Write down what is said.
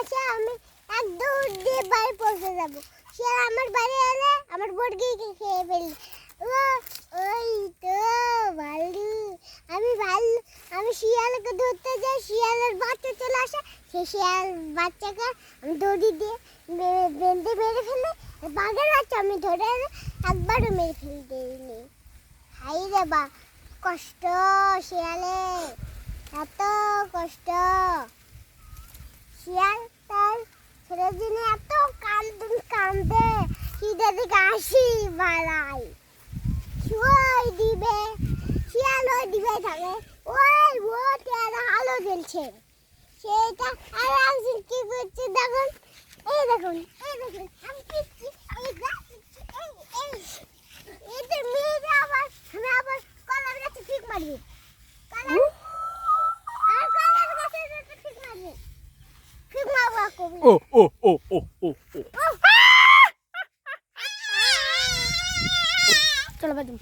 এসে আমি এক দৌড় দিয়ে বাড়ি পৌঁছে যাব। শিয়াল আমার বাড়ি এলে আমার মুরগিকে খেয়ে ফেলবে। ওই তো ভালু। আমি শিয়ালকে ধরতে যাই, শিয়ালের বাচ্চা চলে আসে, সেই শিয়াল বাচ্চাকে আমি দড়ি দিয়ে বেঁধে মেরে ফেলে। বাঘের বাচ্চা আমি ধরে এনে একবারও মেরে ফেলে দিইনি। হাই রে বা কষ্ট, শিয়ালে এত কষ্ট। শিয়াল তার ছেলের জন্য এত কান্দে, সিধা দিকে আসি বাড়াই ওই দিবে, শিয়াল ওই দিবে থাকে, ওই তেরা আলো জ্বলছে সেটা। আর আমি কি করছি দেখুন, এই দেখুন, আমি পিচ্ছি, আমি গাছি, এদের মেয়েরা আবার আমি আবার কলার গাছে ঠিক মারবি, কলার গাছে ঠিক মারবি, ঠিক মারবো কবি। ও ও ও ও ও ও চলো বাদুম।